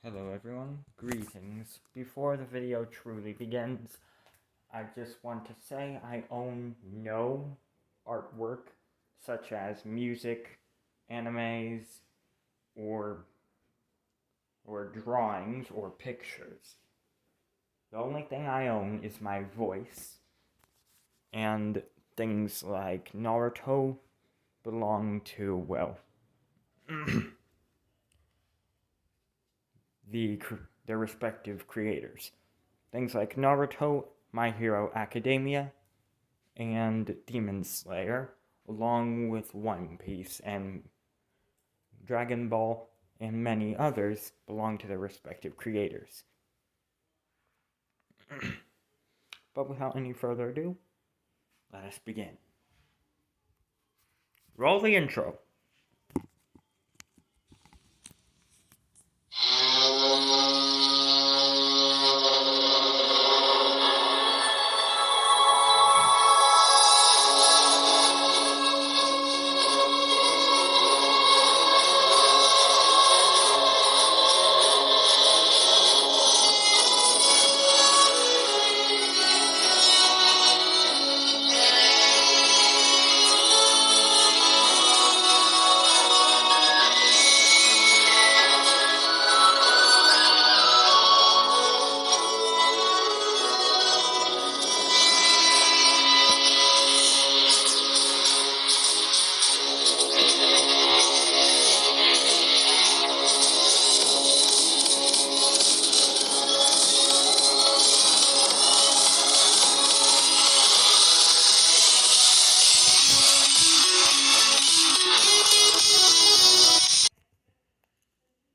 Hello everyone, greetings. Before the video truly begins, I just want to say I own no artwork such as music, animes, or drawings or pictures. The only thing I own is my voice, and things like Naruto belong to, well, their respective creators. Things like Naruto, My Hero Academia, and Demon Slayer, along with One Piece and Dragon Ball, and many others, belong to their respective creators. But without any further ado, let us begin. Roll the intro.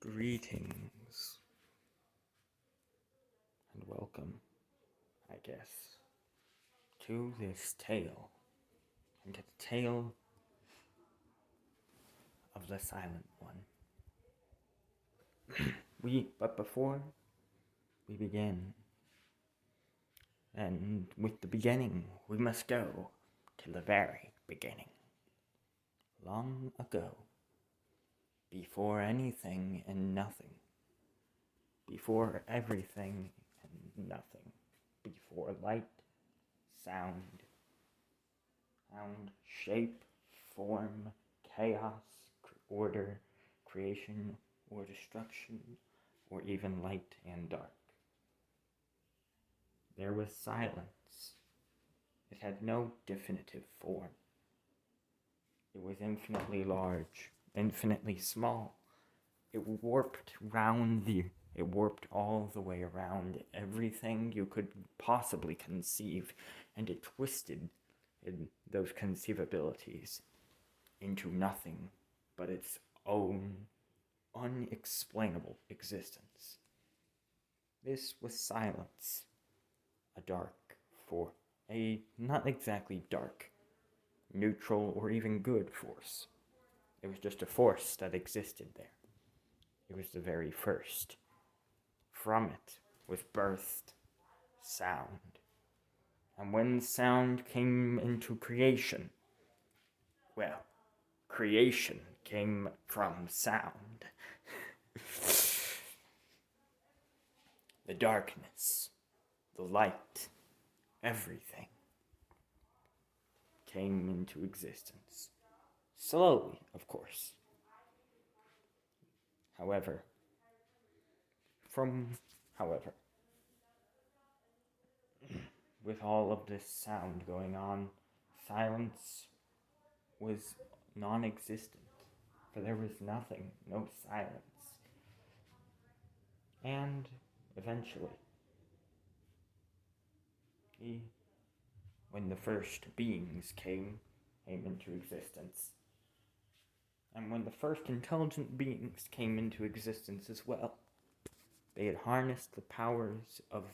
Greetings, and welcome, I guess, to this tale, and to the tale of the Silent One. But before we begin, and with the beginning, we must go to the very beginning. Long ago, before anything and nothing, before everything and nothing, before light, sound, shape, form, chaos, order, creation, or destruction, or even light and dark. There was silence. It had no definitive form. It was infinitely large, infinitely small. It warped all the way around everything you could possibly conceive, and it twisted those conceivabilities into nothing but its own unexplainable existence. This was silence, a not exactly dark, neutral, or even good force. It was just a force that existed there. It was the very first. From it was birthed sound. And when sound came into creation, well, creation came from sound. The darkness, the light, everything came into existence. Slowly, of course. However, with all of this sound going on, silence was non-existent, for there was nothing, no silence. And eventually, when the first beings came into existence, and when the first intelligent beings came into existence as well, they had harnessed the powers of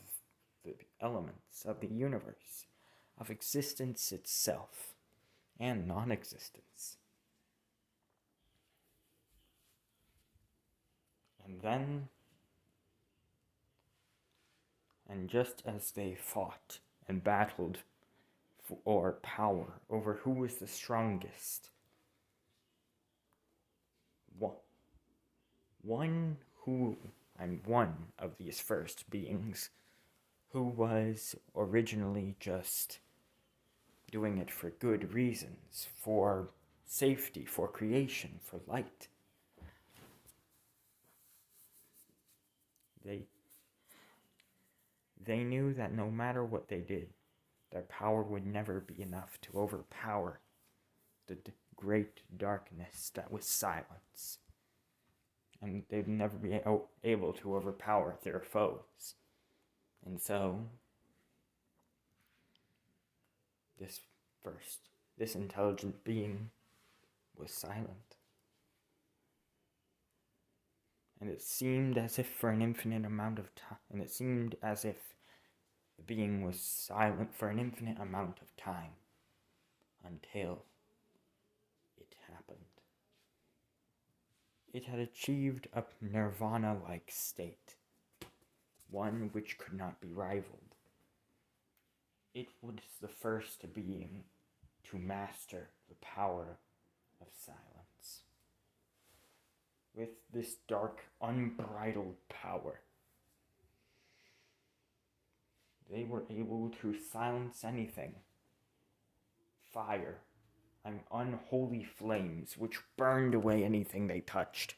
the elements of the universe, of existence itself, and non-existence. And just as they fought and battled for power over who was the strongest, one who I'm one of these first beings who was originally just doing it for good reasons, for safety, for creation, for light. They knew that no matter what they did, their power would never be enough to overpower the great darkness that was silence. And they'd never be able to overpower their foes. And so, this intelligent being was silent. And it seemed as if for an infinite amount of time, the being was silent for an infinite amount of time, until it happened. It had achieved a nirvana-like state, one which could not be rivaled. It was the first being to master the power of silence. With this dark, unbridled power, they were able to silence anything. Fire and unholy flames which burned away anything they touched.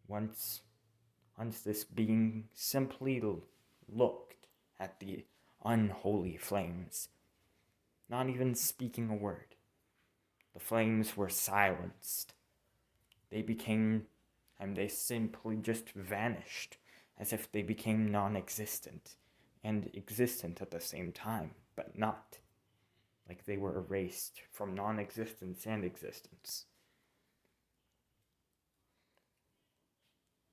Once this being simply looked at the unholy flames, not even speaking a word, the flames were silenced. They simply just vanished, as if they became non-existent, and existent at the same time, but not. Like they were erased from non-existence and existence.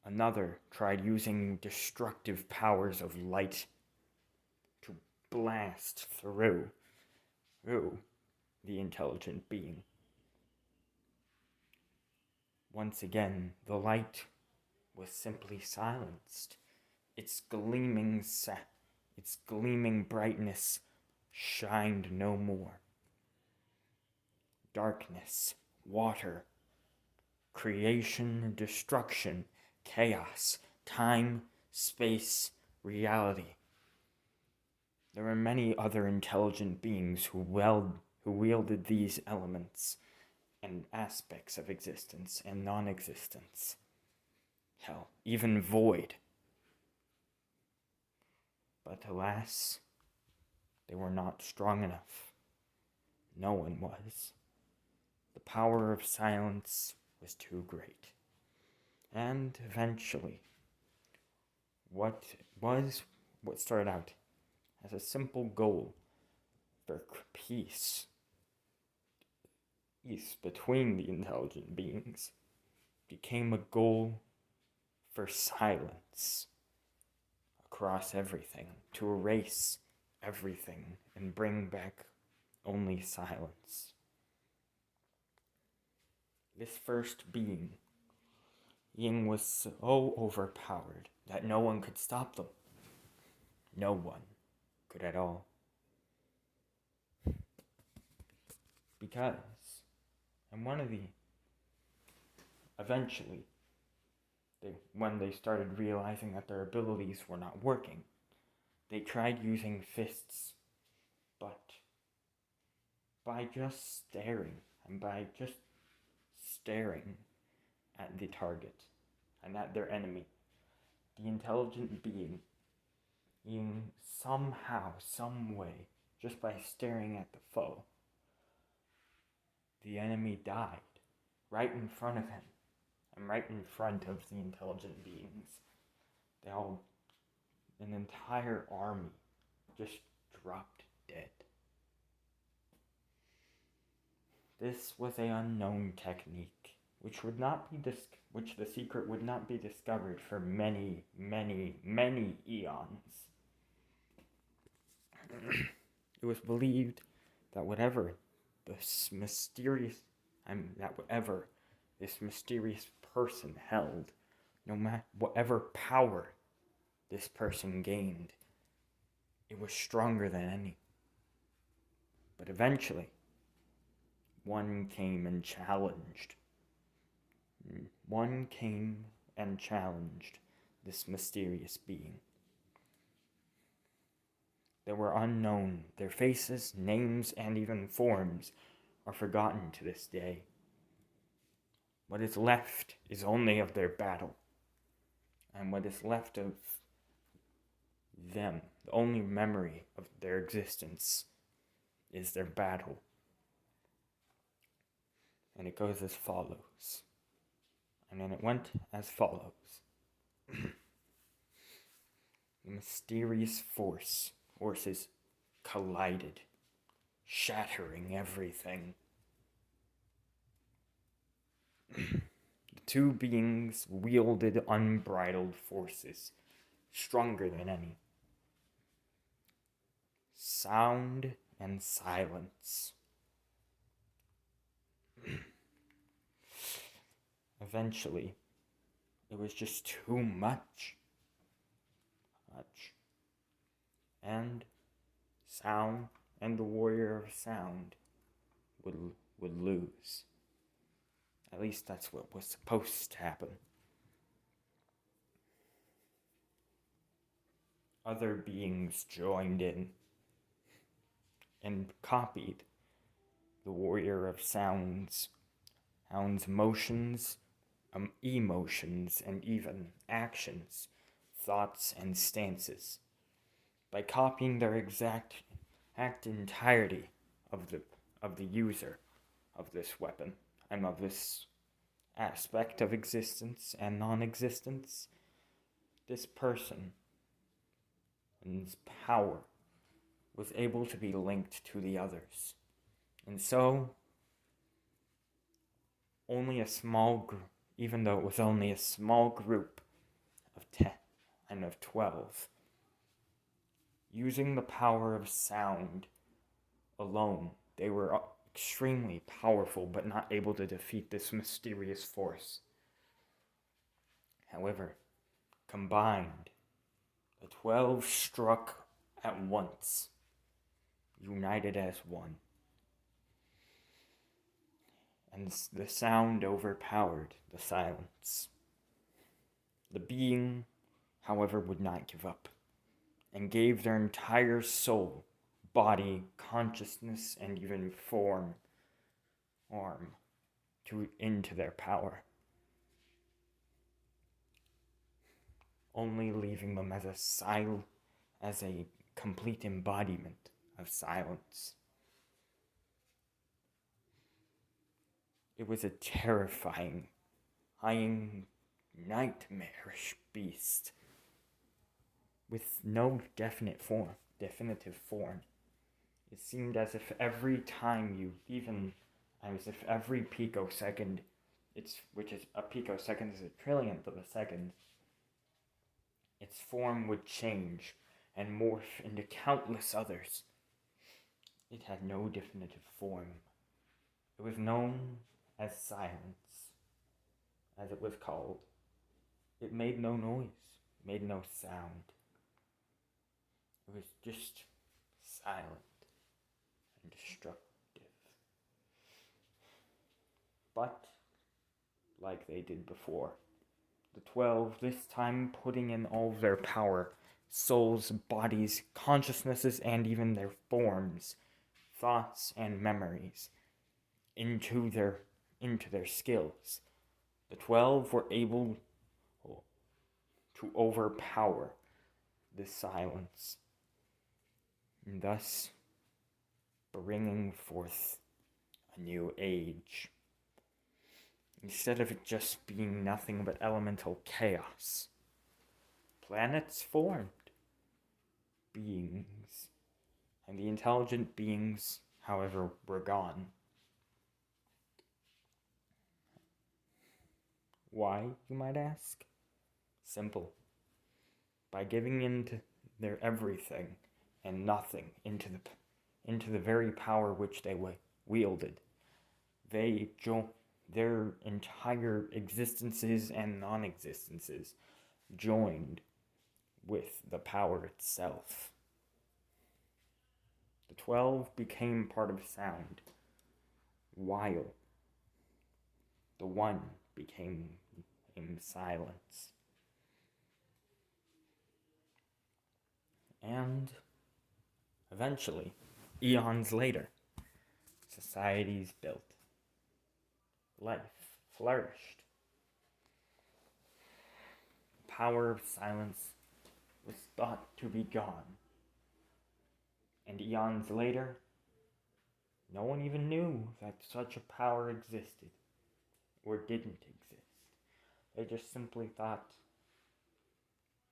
Another tried using destructive powers of light to blast through the intelligent being. Once again, the light was simply silenced. Its gleaming brightness shined no more. Darkness, water, creation, destruction, chaos, time, space, reality. There were many other intelligent beings who wielded these elements and aspects of existence and non-existence. Hell, even void. But alas, they were not strong enough. No one was. The power of silence was too great. And eventually, what started out as a simple goal for peace between the intelligent beings became a goal for silence across everything, to erase everything and bring back only silence. This first being was so overpowered that no one could stop them. No one could at all. Because, eventually, when they started realizing that their abilities were not working, they tried using fists, but by just staring at the target and at their enemy, the intelligent being somehow, some way, just by staring at the foe, the enemy died right in front of him and right in front of the intelligent beings. An entire army just dropped dead. This was an unknown technique, which the secret would not be discovered for many, many, many eons. It was believed that whatever this mysterious person held, no matter whatever power this person gained, it was stronger than any. But eventually, one came and challenged. One came and challenged this mysterious being. They were unknown. Their faces, names, and even forms are forgotten to this day. What is left is only of their battle. And what is left of them, the only memory of their existence, is their battle. And it goes as follows. And then it went as follows. The mysterious forces collided, shattering everything. The two beings wielded unbridled forces, stronger than any. Sound and silence. Eventually, it was just too much. And sound and the warrior of sound would lose. At least that's what was supposed to happen. Other beings joined in and copied the warrior of sound's motions, emotions, and even actions, thoughts, and stances. By copying their exact entirety of the user of this weapon and of this aspect of existence and non-existence, this person's power was able to be linked to the others. And so, only a small group, even though it was only a small group of 10 and of 12, using the power of sound alone, they were extremely powerful but not able to defeat this mysterious force. However, combined, the 12 struck at once, united as one. And the sound overpowered the silence. The being, however, would not give up, and gave their entire soul, body, consciousness, and even arm into their power, only leaving them as a complete embodiment of silence. It was a terrifying, nightmarish beast with no definitive form. It seemed as if every picosecond, which is a picosecond is a trillionth of a second, its form would change and morph into countless others. It had no definitive form. It was known as silence, as it was called. It made no noise, made no sound. It was just silent and destructive. But, like they did before, the 12, this time putting in all of their power, souls, bodies, consciousnesses, and even their forms, thoughts, and memories, into their skills. The 12 were able to overpower the silence, and thus bringing forth a new age. Instead of it just being nothing but elemental chaos, planets formed, beings, and the intelligent beings, however, were gone. Why, you might ask? Simple. By giving into their everything and nothing into the very power which they wielded, their entire existences and non-existences joined with the power itself. The 12 became part of sound, while the one became came silence. And eventually, eons later, societies built. Life flourished. The power of silence was thought to be gone. And eons later, no one even knew that such a power existed or didn't exist. They just simply thought,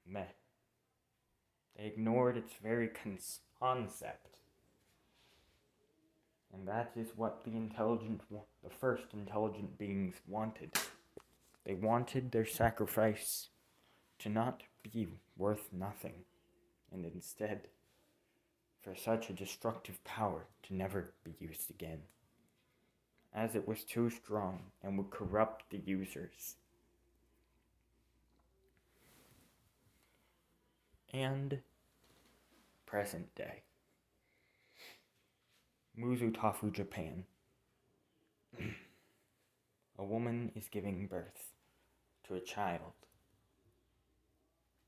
meh. They ignored its very concept. And that is what the first intelligent beings wanted. They wanted their sacrifice to not be worth nothing, and instead, for such a destructive power to never be used again, as it was too strong and would corrupt the users. And present day. Muzutafu, Japan. A woman is giving birth to a child.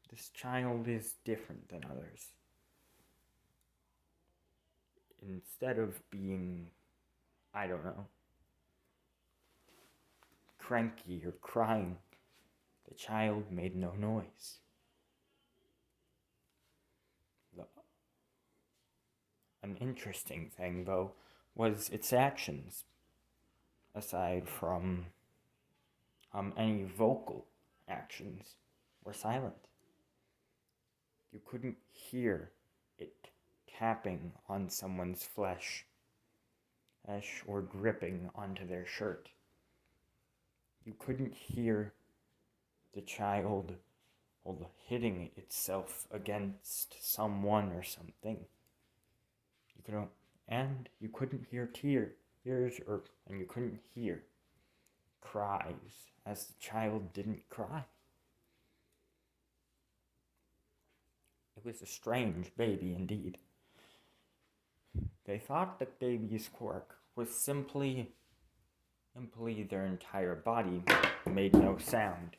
This child is different than others. Instead of being, cranky or crying, the child made no noise. An interesting thing, though, was its actions, aside from any vocal actions, were silent. You couldn't hear it tapping on someone's flesh or gripping onto their shirt. You couldn't hear the child hitting itself against someone or something. You couldn't hear and you couldn't hear cries, as the child didn't cry. It was a strange baby indeed. They thought the baby's quirk was simply their entire body made no sound.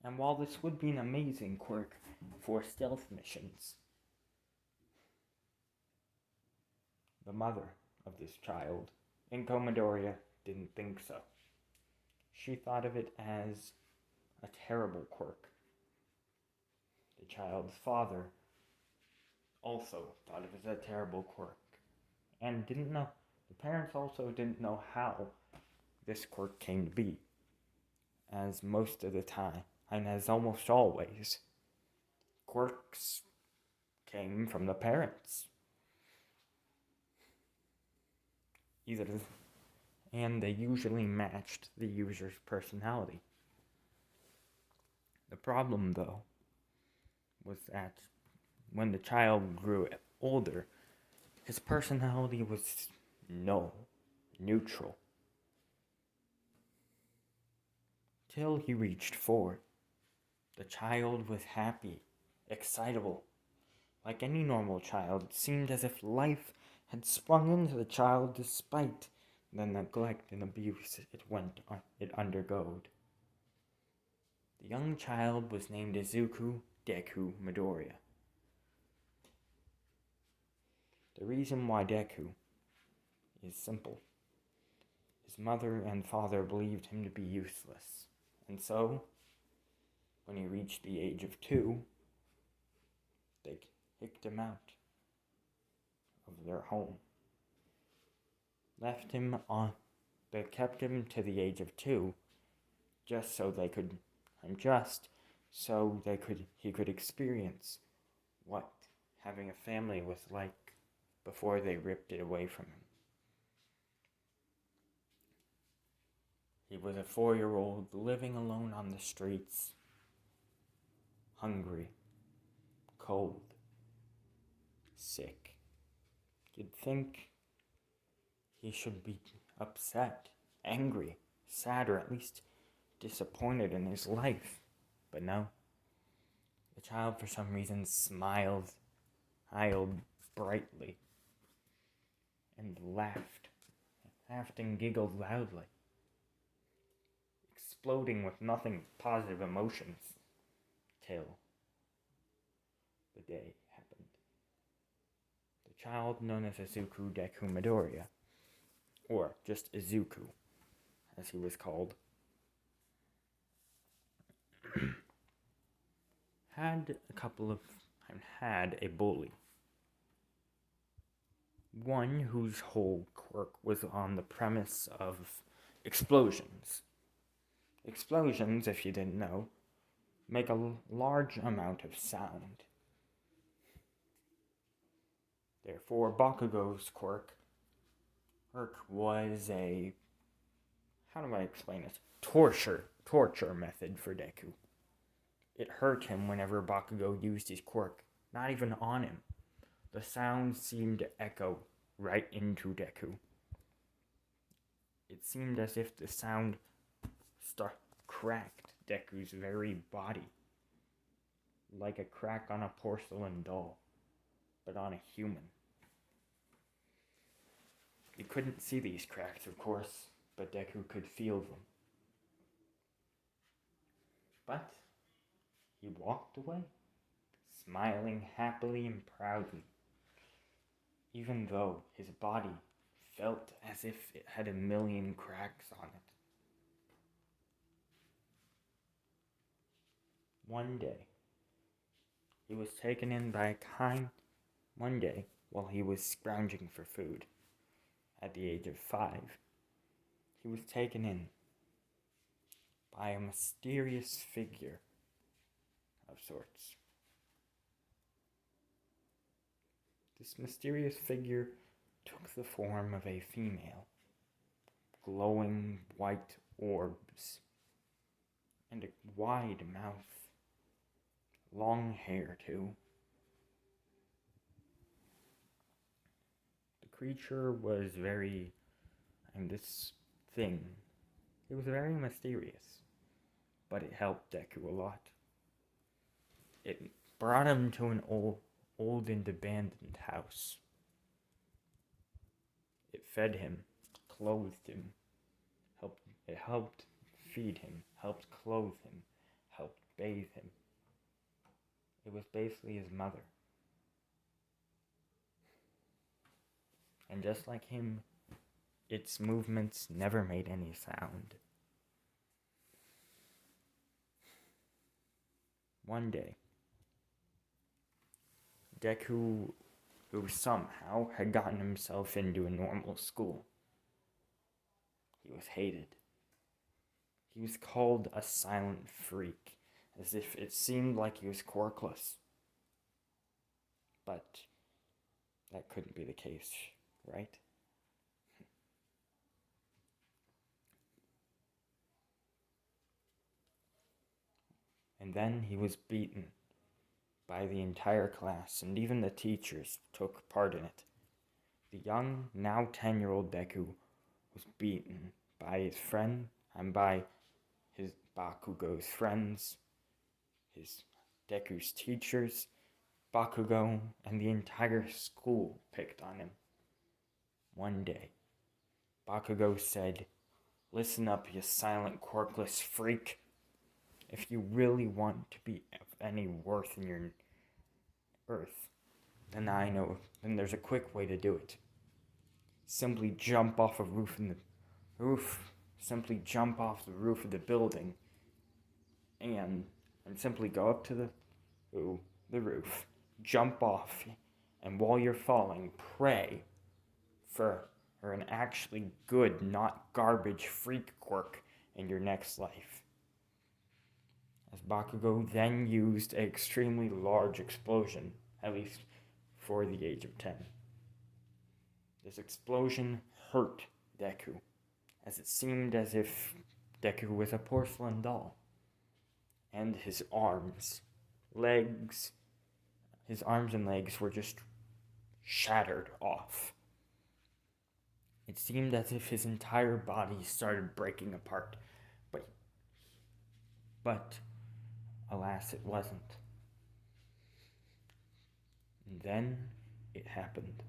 And while this would be an amazing quirk for stealth missions, the mother of this child, Inko Midoriya, didn't think so. She thought of it as a terrible quirk. The child's father also thought of it as a terrible quirk, and the parents also didn't know how this quirk came to be, as most of the time, and as almost always, quirks came from the parents. And they usually matched the user's personality. The problem, though, was that when the child grew older, his personality was neutral. Till he reached 4. The child was happy, excitable. Like any normal child, it seemed as if life had sprung into the child despite the neglect and abuse it undergoed. The young child was named Izuku Deku Midoriya. The reason why Deku is simple. His mother and father believed him to be useless, and so, when he reached the age of 2, they kicked him out of their home. They kept him to the age of 2, just so he could experience what having a family was like before they ripped it away from him. He was a 4-year-old living alone on the streets, hungry, cold, sick. You'd think he should be upset, angry, sad, or at least disappointed in his life. But no. The child, for some reason, smiled brightly, and laughed and giggled loudly, exploding with nothing positive emotions till the day happened. The child known as Izuku Deku Midoriya, or just Izuku, as he was called, had a bully. One whose whole quirk was on the premise of explosions. Explosions, if you didn't know, make a large amount of sound. Therefore, Bakugo's quirk was a, how do I explain this? Torture method for Deku. It hurt him whenever Bakugo used his quirk, not even on him. The sound seemed to echo right into Deku. It seemed as if the sound cracked Deku's very body, like a crack on a porcelain doll, but on a human. You couldn't see these cracks, of course, but Deku could feel them. But he walked away, smiling happily and proudly, even though his body felt as if it had a million cracks on it. One day, he was taken in by a kind. One day, while he was scrounging for food, at the age of 5, he was taken in by a mysterious figure of sorts. This mysterious figure took the form of a female, glowing white orbs, and a wide mouth, long hair too. The creature was it was very mysterious, but it helped Deku a lot. It brought him to an old and abandoned house. It fed him, clothed him, helped feed him, helped clothe him, helped bathe him. It was basically his mother. And just like him, its movements never made any sound. One day, Deku, who somehow had gotten himself into a normal school, he was hated. He was called a silent freak, as if it seemed like he was quirkless. But that couldn't be the case, right? And then he was beaten by the entire class, and even the teachers took part in it. The young, now 10-year-old Deku was beaten by his friend and by his Bakugo's friends, his Deku's teachers, Bakugo, and the entire school picked on him. One day, Bakugo said, "Listen up, you silent, quirkless freak. If you really want to be of any worth in your Earth, then there's a quick way to do it. Simply jump off the roof of the building and simply go up to the roof, jump off, and while you're falling, pray for an actually good, not garbage freak quirk in your next life." As Bakugo then used an extremely large explosion, at least for the age of 10. This explosion hurt Deku, as it seemed as if Deku was a porcelain doll, and his arms and legs were just shattered off. It seemed as if his entire body started breaking apart, but alas, it wasn't. And then it happened.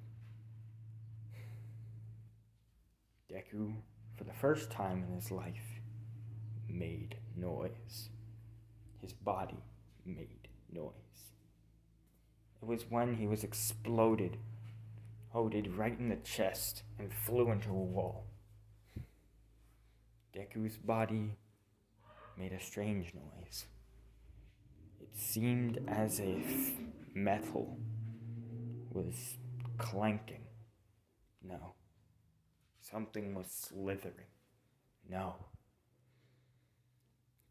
Deku, for the first time in his life, made noise. His body made noise. It was when he was exploded right in the chest and flew into a wall. Deku's body made a strange noise. It seemed as if metal was clanking. No. Something was slithering. No.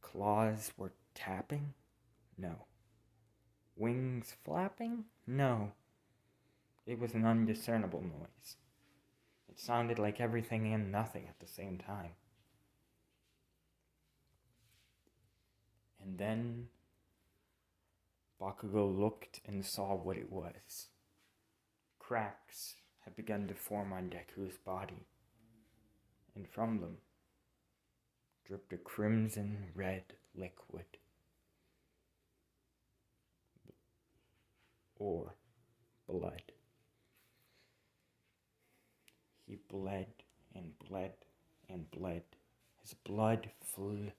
Claws were tapping? No. Wings flapping? No. It was an undiscernible noise. It sounded like everything and nothing at the same time. And then Bakugo looked and saw what it was. Cracks had begun to form on Deku's body, and from them dripped a crimson red liquid. Or blood. He bled and bled and bled. His blood flew,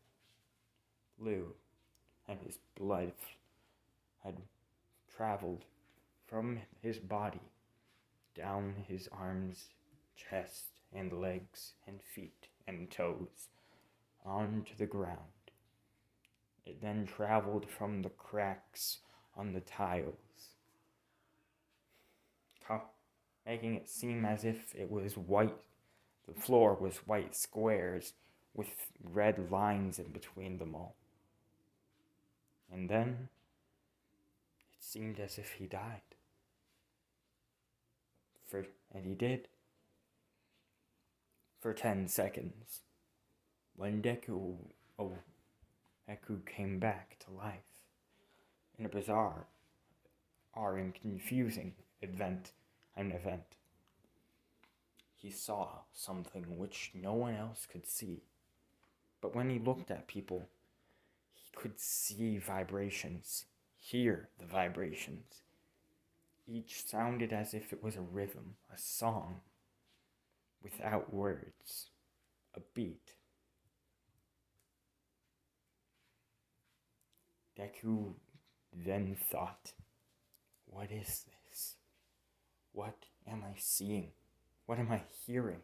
and his blood had traveled from his body down his arms, chest, and legs, and feet, and toes, onto the ground. It then traveled from the cracks on the tiles, making it seem as if it was white. The floor was white squares with red lines in between them all. And then it seemed as if he died. And he did. For 10 seconds. When Deku came back to life in a bizarre and confusing event. He saw something which no one else could see. But when he looked at people, he could see vibrations, hear the vibrations. Each sounded as if it was a rhythm, a song, without words, a beat. Deku then thought, what is this? What am I seeing? What am I hearing?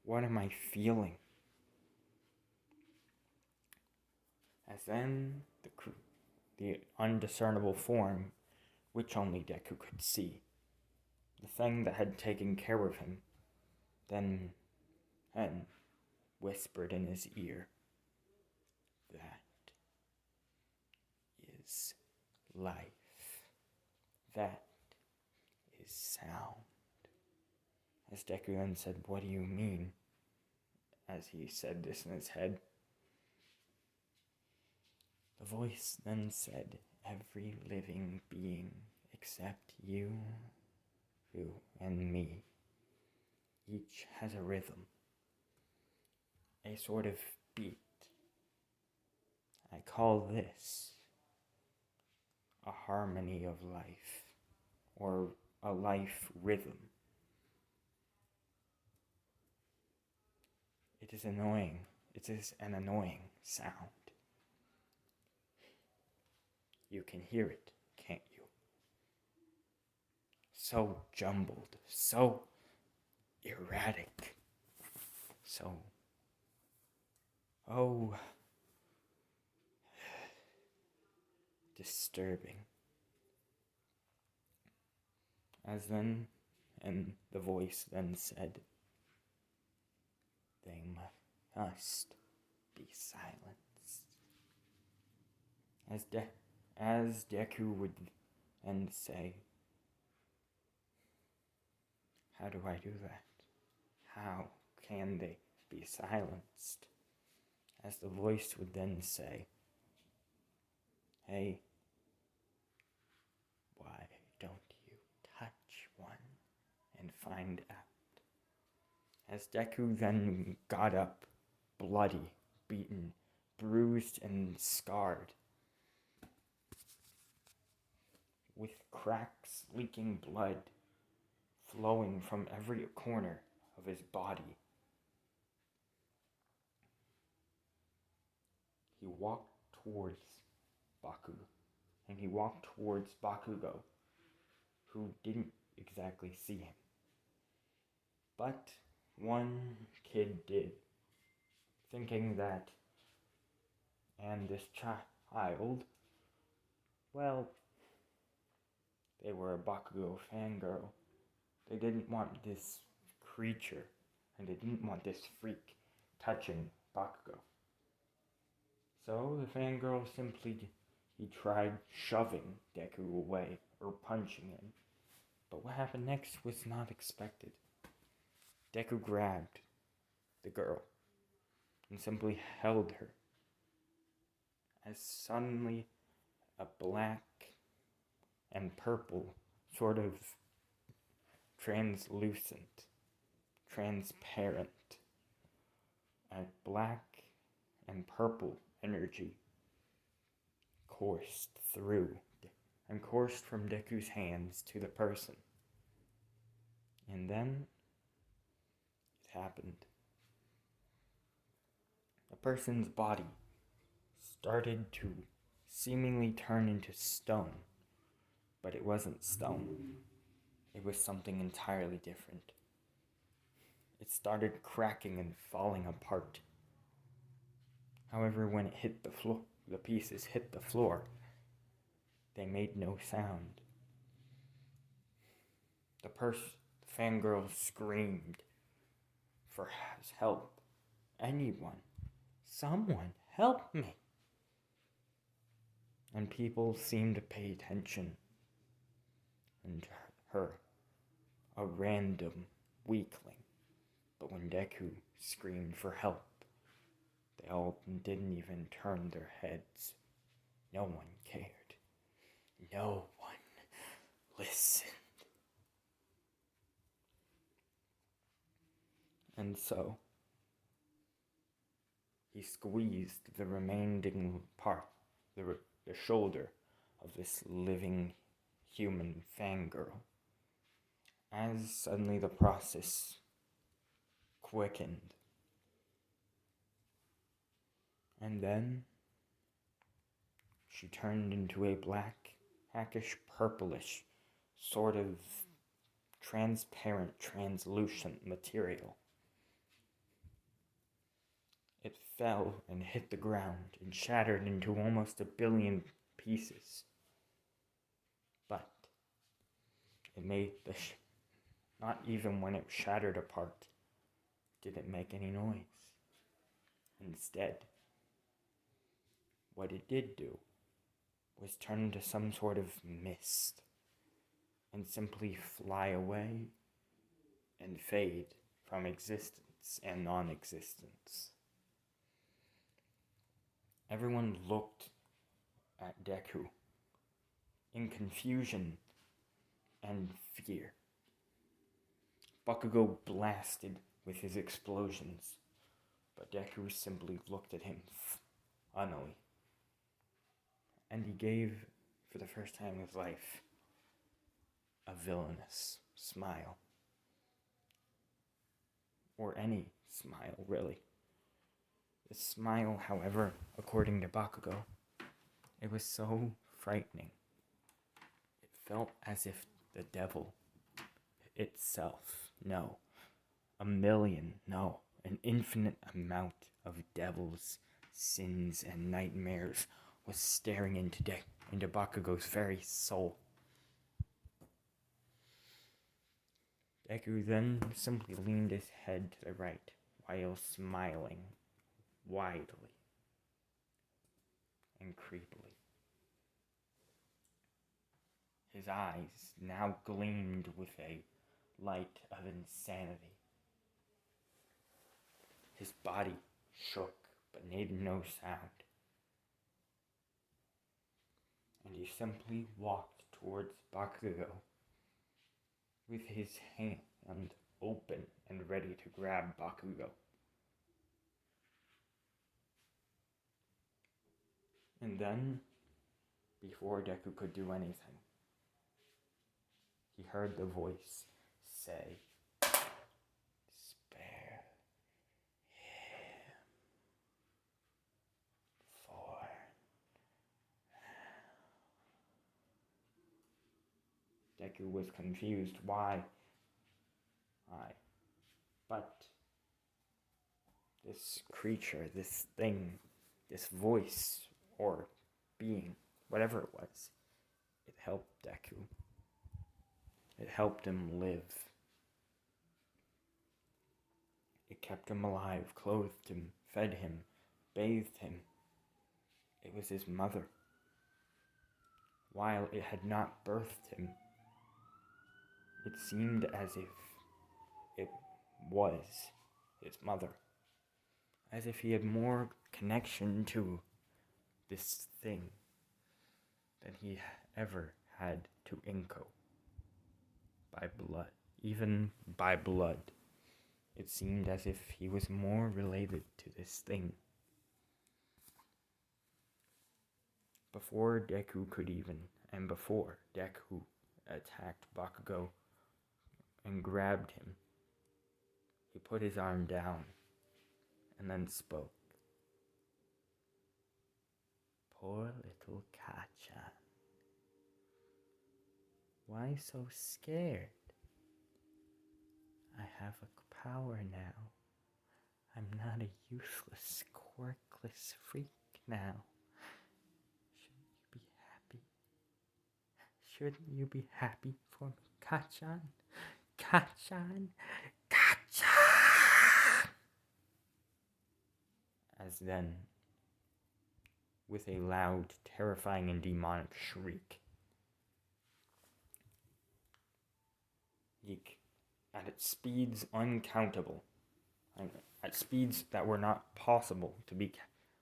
What am I feeling? As then the undiscernible form, which only Deku could see, the thing that had taken care of him, then whispered in his ear, that is life. That is sound. As Deku then said, what do you mean? As he said this in his head, the voice then said, every living being except you and me, each has a rhythm, a sort of beat. I call this a harmony of life, or a life rhythm. It is annoying. It is an annoying sound. You can hear it, can't you? So jumbled, so erratic, so, disturbing. And the voice then said, they must be silenced. As Deku would then say, how do I do that? How can they be silenced? As the voice would then say, hey, why don't you touch one and find out? As Deku then got up, bloody, beaten, bruised, and scarred, with cracks leaking blood flowing from every corner of his body, he walked towards Bakugo. And he walked towards Bakugo, who didn't exactly see him. But one kid did, thinking that, and this child, well, they were a Bakugo fangirl. They didn't want this creature, and they didn't want this freak touching Bakugo. So the fangirl he tried shoving Deku away or punching him. But what happened next was not expected. Deku grabbed the girl and simply held her as suddenly a black and purple, sort of translucent, transparent, a black and purple energy coursed through and coursed from Deku's hands to the person. And then it happened. The person's body started to seemingly turn into stone, but it wasn't stone. It was something entirely different. It started cracking and falling apart. However, when it hit the floor, the pieces hit the floor, they made no sound. The fangirl screamed for help. Anyone, someone, help me. And people seemed to pay attention. And her, a random weakling. But when Deku screamed for help, they all didn't even turn their heads. No one cared. No one listened. And so, he squeezed the remaining part, the shoulder of this living human fangirl. As suddenly the process quickened. And then she turned into a blackish purplish, sort of transparent, translucent material. It fell and hit the ground and shattered into almost 1 billion pieces. But it made not even when it shattered apart did it make any noise. Instead, what it did do was turn into some sort of mist and simply fly away and fade from existence and non-existence. Everyone looked at Deku in confusion and fear. Bakugo blasted with his explosions, but Deku simply looked at him funnily. And he gave, for the first time in his life, a villainous smile. Or any smile, really. The smile, however, according to Bakugo, it was so frightening. It felt as if the devil itself, no, an infinite amount of devil's sins and nightmares was staring into Bakugo's very soul. Deku then simply leaned his head to the right while smiling widely and creepily. His eyes now gleamed with a light of insanity. His body shook but made no sound. And he simply walked towards Bakugo with his hand open and ready to grab Bakugo. And then, before Deku could do anything, he heard the voice say, "Spare him for Deku was confused. Why? But this creature, this thing, this voice, or being, whatever it was, it helped Deku. It helped him live. It kept him alive, clothed him, fed him, bathed him. It was his mother. While it had not birthed him, it seemed as if it was his mother. As if he had more connection to this thing than he ever had to Inko. By blood. Even by blood. It seemed as if he was more related to this thing. Before Deku attacked Bakugo and grabbed him, he put his arm down and then spoke. Poor little Kachan. Why so scared? I have a power now. I'm not a useless, quirkless freak now. Shouldn't you be happy for me, Kachan? Kachan! Kachan! As then, with a loud, terrifying, and demonic shriek, at its speeds uncountable, at speeds that were not possible to be,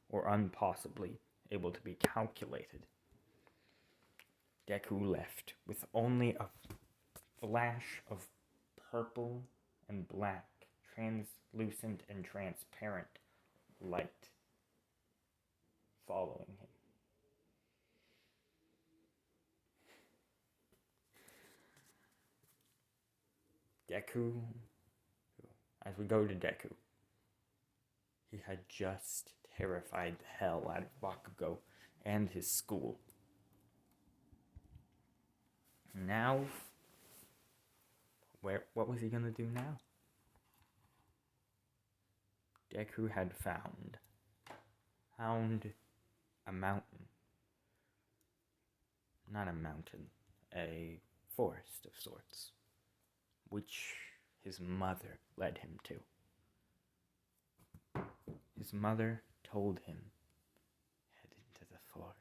or unpossibly able to be calculated, Deku left with only a flash of purple and black, translucent and transparent light following him. Deku, as we go to Deku, he had just terrified the hell out of Bakugo and his school. Now, what was he gonna do now? Deku had found a mountain. Not a mountain, a forest of sorts, which his mother led him to. His mother told him, head into the forest.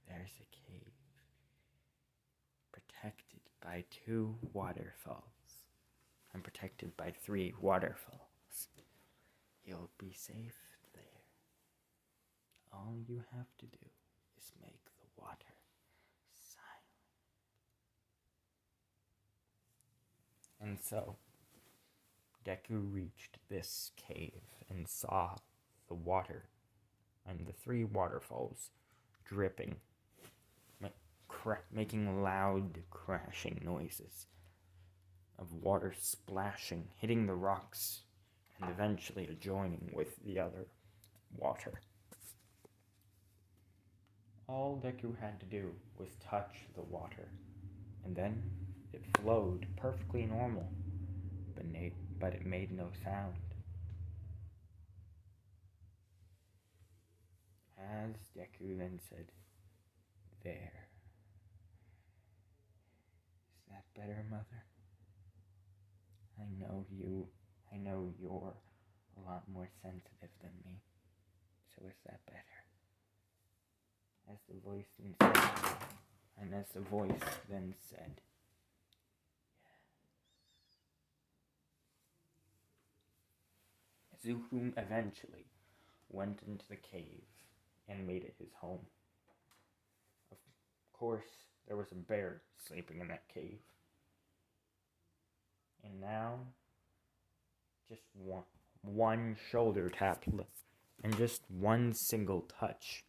There's a cave, protected by 2 waterfalls, and protected by 3 waterfalls. You'll be safe there. All you have to do is make the water silent. And so, Deku reached this cave and saw the water and the 3 waterfalls dripping, making loud crashing noises of water splashing, hitting the rocks, and eventually joining with the other water. All Deku had to do was touch the water, and then it flowed perfectly normal, but it made no sound. As Deku then said, there. Is that better, Mother? I know you're a lot more sensitive than me, so is that better? As the voice then said, yes. Zuhum eventually went into the cave and made it his home. Of course, there was a bear sleeping in that cave. And now, just one shoulder tap and just one single touch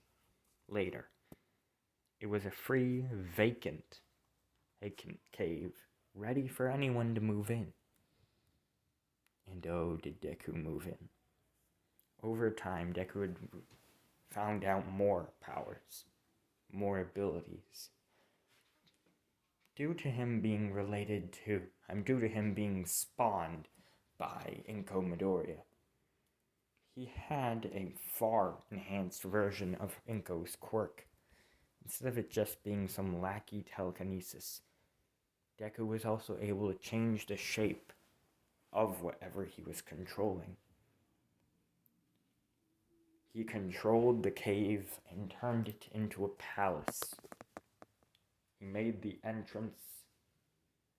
later, it was a free, vacant cave, ready for anyone to move in. And oh, did Deku move in. Over time, Deku had found out more powers, more abilities, Due to him being due to him being spawned by Inko Midoriya, he had a far enhanced version of Inko's quirk. Instead of it just being some lackey telekinesis, Deku was also able to change the shape of whatever he was controlling. He controlled the cave and turned it into a palace. He made the entrance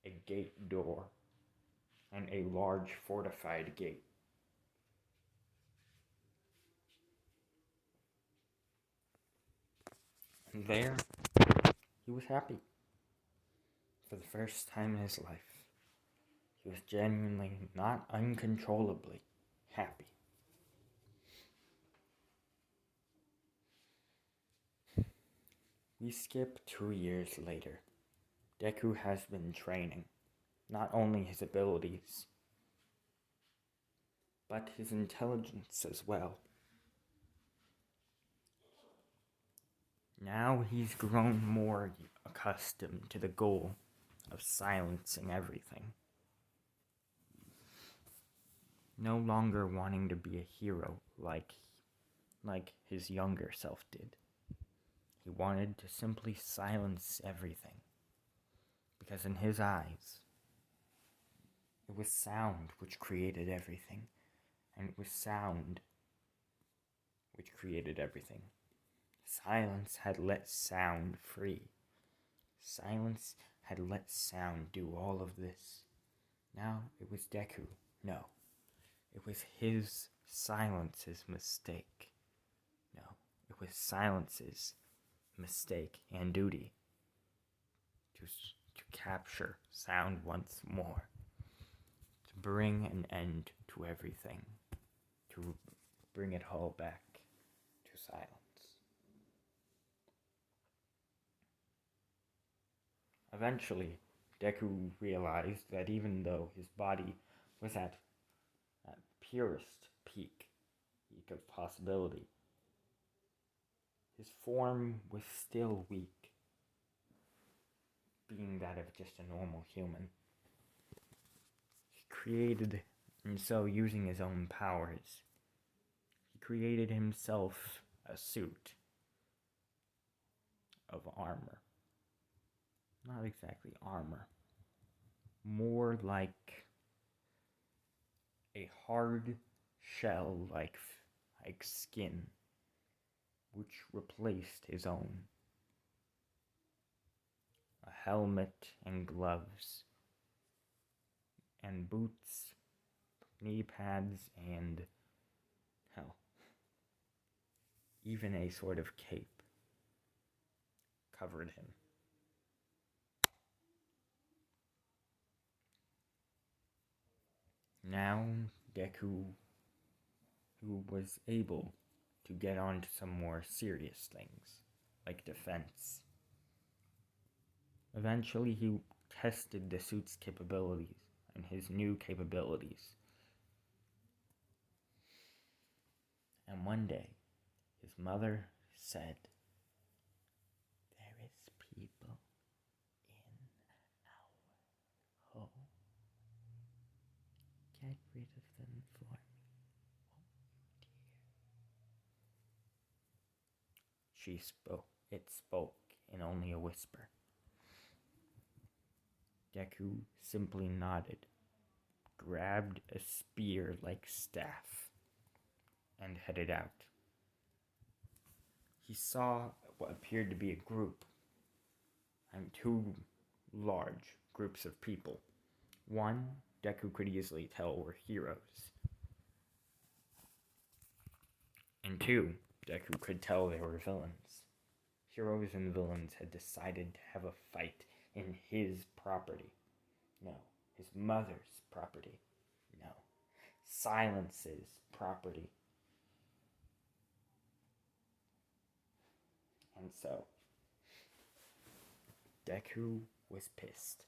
a gate door and a large fortified gate. And there, he was happy. For the first time in his life, he was genuinely, not uncontrollably, happy. We skip 2 years later. Deku has been training, not only his abilities, but his intelligence as well. Now he's grown more accustomed to the goal of silencing everything. No longer wanting to be a hero like his younger self did. He wanted to simply silence everything. Because in his eyes, it was sound which created everything. And it was sound which created everything. Silence had let sound free. Silence had let sound do all of this. Now it was Deku. No. It was his silence's mistake. No. It was silence's mistake and duty to capture sound once more. To bring an end to everything. To bring it all back to silence. Eventually, Deku realized that even though his body was at purest peak of possibility, his form was still weak, being that of just a normal human. He created, and so using his own powers, he created himself a suit of armor. Not exactly armor. More like a hard shell like skin, which replaced his own. A helmet and gloves, and boots, knee pads, and, hell, even a sort of cape covered him. Now, Deku, who was able to get on to some more serious things, like defense. Eventually, he tested the suit's capabilities and his new capabilities. And one day, his mother said, "There is people in our home. Get rid of them for me, won't you, dear?" It spoke in only a whisper. Deku simply nodded, grabbed a spear-like staff, and headed out. He saw what appeared to be a group, and 2 large groups of people. One, Deku could easily tell were heroes. And 2, Deku could tell they were villains. Heroes and villains had decided to have a fight in his property. No. His mother's property. No. Silence's property. And so, Deku was pissed.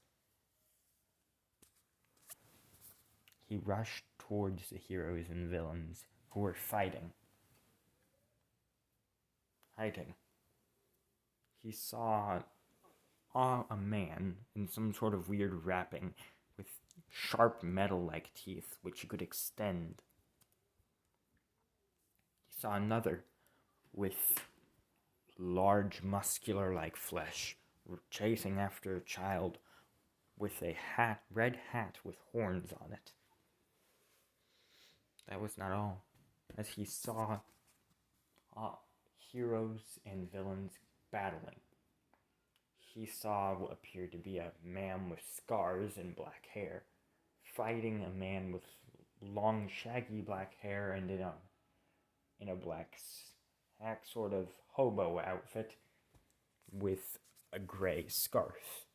He rushed towards the heroes and villains who were fighting. Hiding. He saw saw a man in some sort of weird wrapping with sharp metal-like teeth which he could extend. He saw another with large muscular-like flesh chasing after a child with a red hat with horns on it. That was not all, as he saw heroes and villains battling. He saw what appeared to be a man with scars and black hair fighting a man with long, shaggy black hair and in a black sort of hobo outfit with a gray scarf.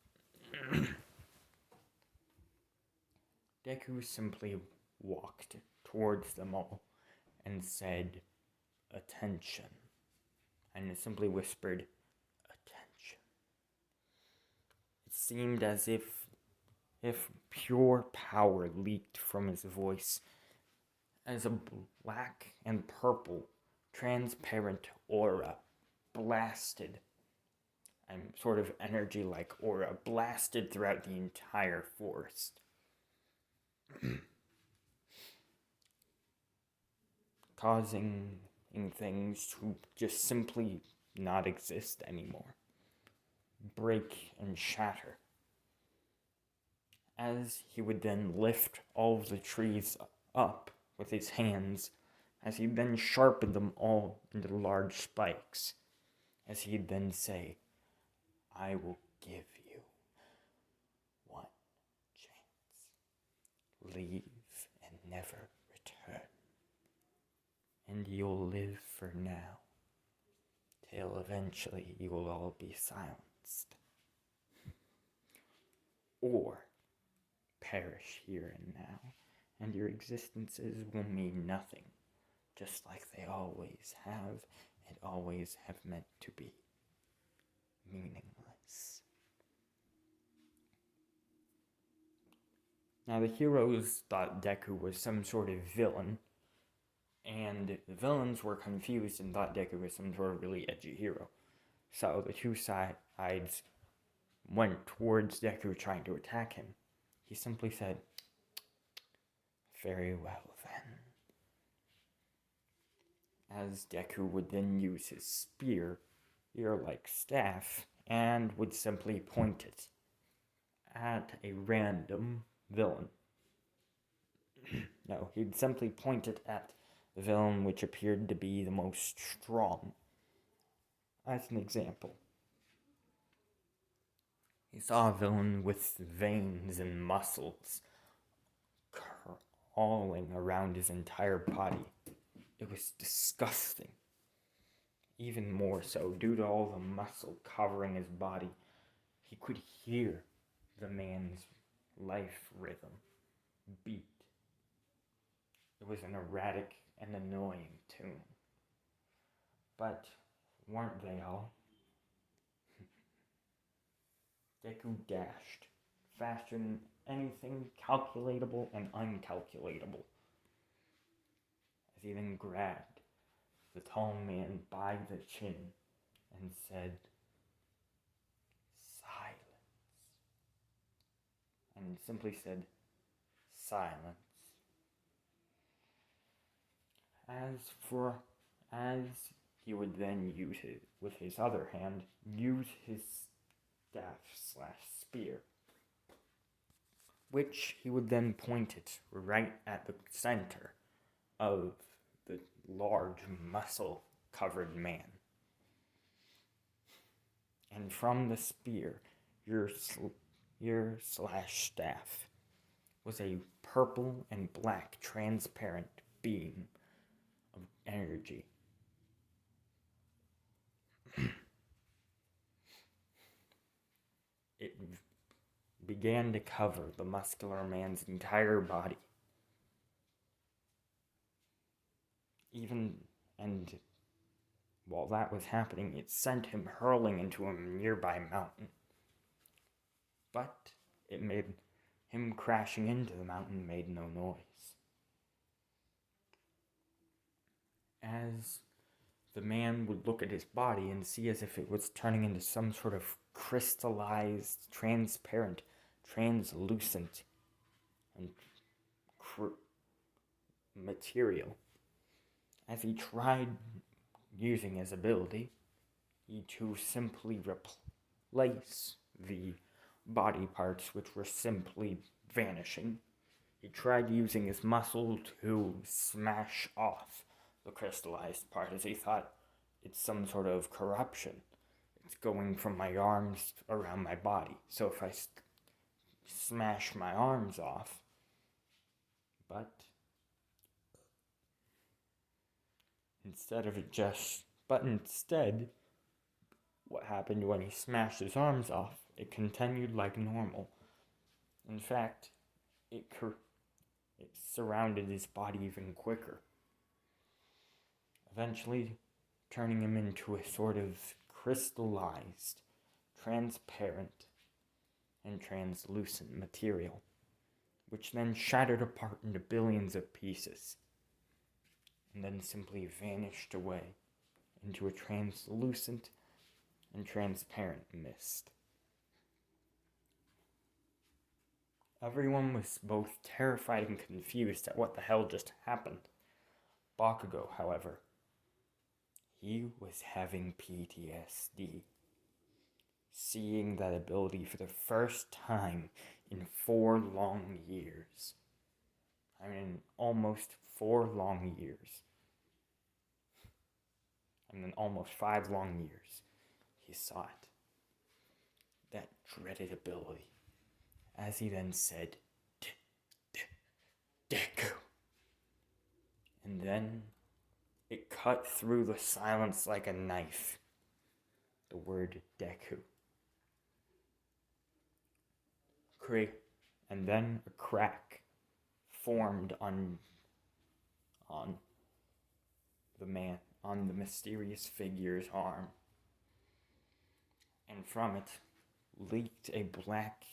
Deku simply walked towards them all and said, "Attention," and simply whispered, "Attention." It seemed as if pure power leaked from his voice, as a black and purple transparent aura blasted, and sort of energy-like aura blasted throughout the entire forest. Causing things to just simply not exist anymore. Break and shatter. As he would then lift all of the trees up with his hands, as he'd then sharpen them all into large spikes, as he'd then say, "I will give you one chance. Leave and never return. And you'll live for now, till eventually you will all be silenced. Or perish here and now, and your existences will mean nothing, just like they always have and always have meant to be. Meaningless." Now the heroes thought Deku was some sort of villain, and the villains were confused and thought Deku was some sort of really edgy hero. So the two sides went towards Deku trying to attack him. He simply said, "Very well then." As Deku would then use his spear-like staff, and would simply point it at a random villain. No, he'd simply point it at the villain which appeared to be the most strong. As an example, he saw a villain with veins and muscles crawling around his entire body. It was disgusting. Even more so, due to all the muscle covering his body, he could hear the man's life rhythm beat. It was an erratic and annoying tune. But weren't they all? Deku dashed faster than anything calculatable and uncalculatable, as he then grabbed the tall man by the chin and said, "Silence," and simply said, "Silence." As he would then use it with his other hand, use his staff/spear, which he would then point it right at the center of the large muscle-covered man. And from the spear, your/staff was a purple and black transparent beam of energy. It began to cover the muscular man's entire body. And while that was happening, it sent him hurling into a nearby mountain. But it made him crashing into the mountain made no noise. As the man would look at his body and see as if it was turning into some sort of crystallized, transparent, translucent, and material. As he tried using his ability, he to simply replace the body parts which were simply vanishing. He tried using his muscle to smash off the crystallized part as he thought it's some sort of corruption. It's going from my arms around my body. So if I smash my arms off, but instead, what happened when he smashed his arms off, it continued like normal. In fact, it surrounded his body even quicker, eventually turning him into a sort of crystallized, transparent, and translucent material, which then shattered apart into billions of pieces, and then simply vanished away into a translucent and transparent mist. Everyone was both terrified and confused at what the hell just happened. Bakugo, however, he was having PTSD, seeing that ability for the first time in 4 long years. I mean, almost 4 long years. And then almost 5 long years, he saw it. That dreaded ability. As he then said, deku. And then it cut through the silence like a knife. The word deku. And then a crack formed on the mysterious figure's arm. And from it leaked a black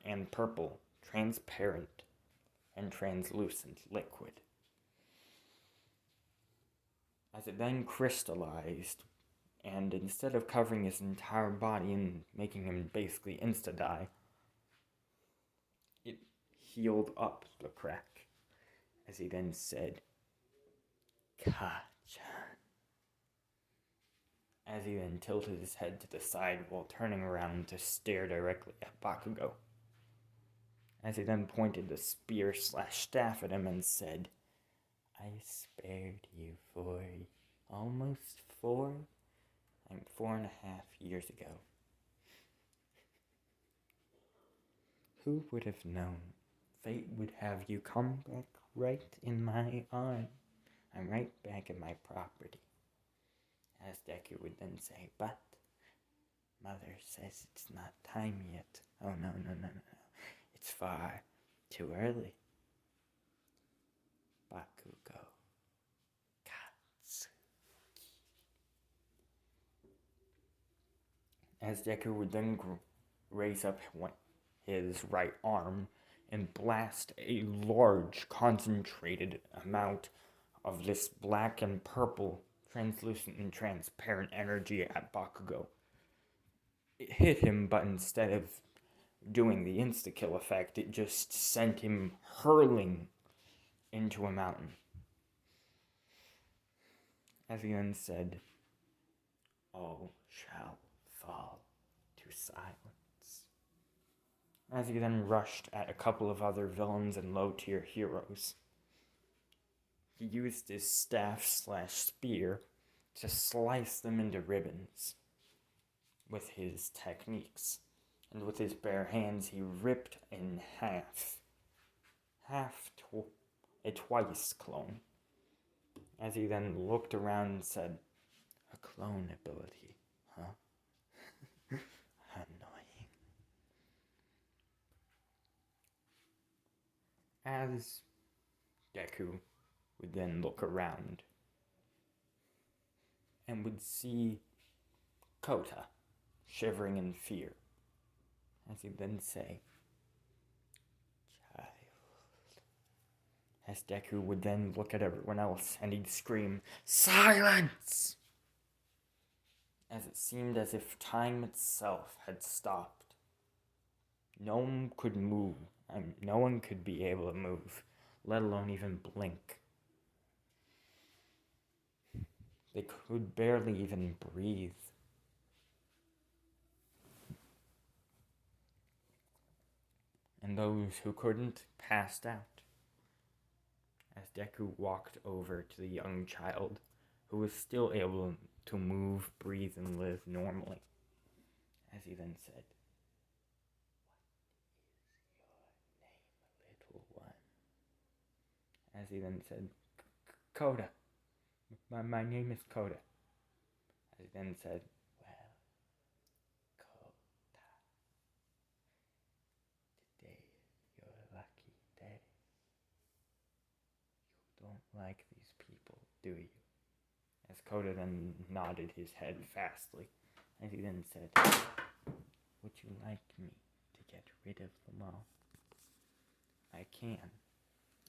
and purple, transparent, and translucent liquid. As it then crystallized, and instead of covering his entire body and making him basically insta-die, it healed up the crack, as he then said, Ka-chan. As he then tilted his head to the side while turning around to stare directly at Bakugo. As he then pointed the spear/staff at him and said, I spared you for almost 4.5 years ago. Who would have known fate would have you come back right in my arm? I'm right back in my property. As Deku would then say, but Mother says it's not time yet. Oh no. It's far too early. Bakugo Katsuki. As Deku would then raise up his right arm and blast a large concentrated amount of this black and purple translucent and transparent energy at Bakugo. It hit him, but instead of doing the insta-kill effect, it just sent him hurling into a mountain. As he then said, all shall fall to silence. As he then rushed at a couple of other villains and low-tier heroes. He used his staff/spear to slice them into ribbons with his techniques, and with his bare hands he ripped in half a twice clone, as he then looked around and said, a clone ability, huh? Annoying. As Deku would then look around and would see Kota shivering in fear, as he'd then say, child. As Deku would then look at everyone else and he'd scream, silence! as it seemed as if time itself had stopped. No one could move, and no one could be able to move, let alone even blink. They could barely even breathe. And those who couldn't passed out. As Deku walked over to the young child, who was still able to move, breathe, and live normally, as he then said, "What is your name, little one?" As he then said, "Koda. My name is Koda." As he then said, "Well, Koda, today is your lucky day. You don't like these people, do you?" As Koda then nodded his head fastly, as he then said, "Would you like me to get rid of them all? I can,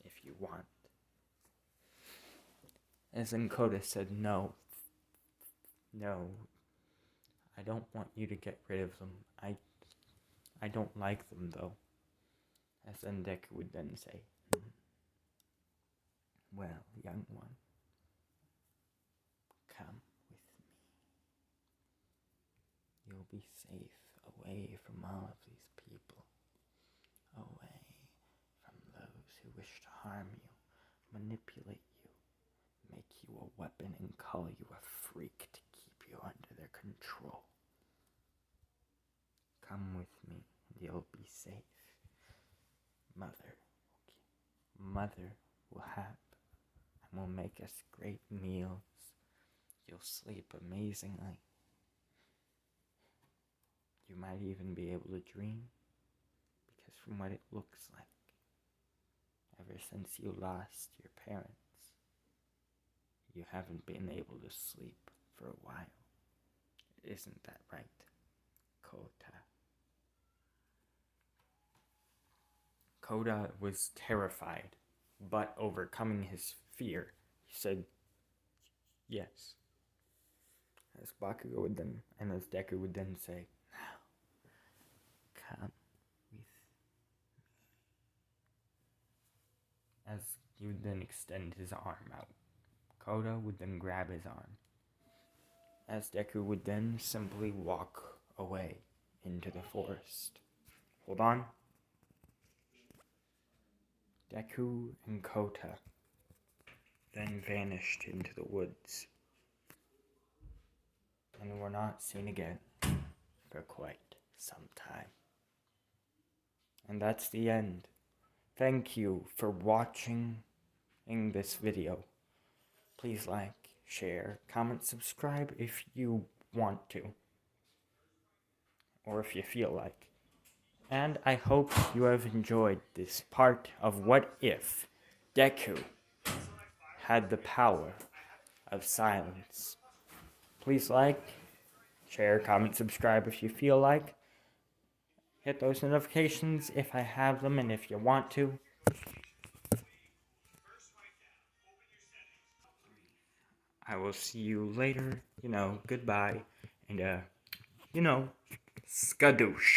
if you want." As then Koda said, "No, I don't want you to get rid of them. I don't like them, though." As then Deku would then say, "Well, young one, come with me. You'll be safe away from all of these people, away from those who wish to harm you, manipulate you, make you a weapon, and call you a freak to keep you under their control. Come with me, and you'll be safe. Mother will have and will make us great meals. You'll sleep amazingly. You might even be able to dream, because from what it looks like, ever since you lost your parents, you haven't been able to sleep for a while. Isn't that right, Kota?" Koda was terrified, but overcoming his fear, he said, "Yes." As Bakugo would then, and as Deku would then say, "Now, come with me." As he would then extend his arm out, Koda would then grab his arm. As Deku would then simply walk away into the forest. Hold on. Deku and Kota then vanished into the woods, and were not seen again for quite some time. And that's the end. Thank you for watching this video. Please like, share, comment, subscribe if you want to, or if you feel like. And I hope you have enjoyed this part of What If Deku had the power of silence. Please like, share, comment, subscribe if you feel like. Hit those notifications if I have them and if you want to. I will see you later. Goodbye. And, skadoosh.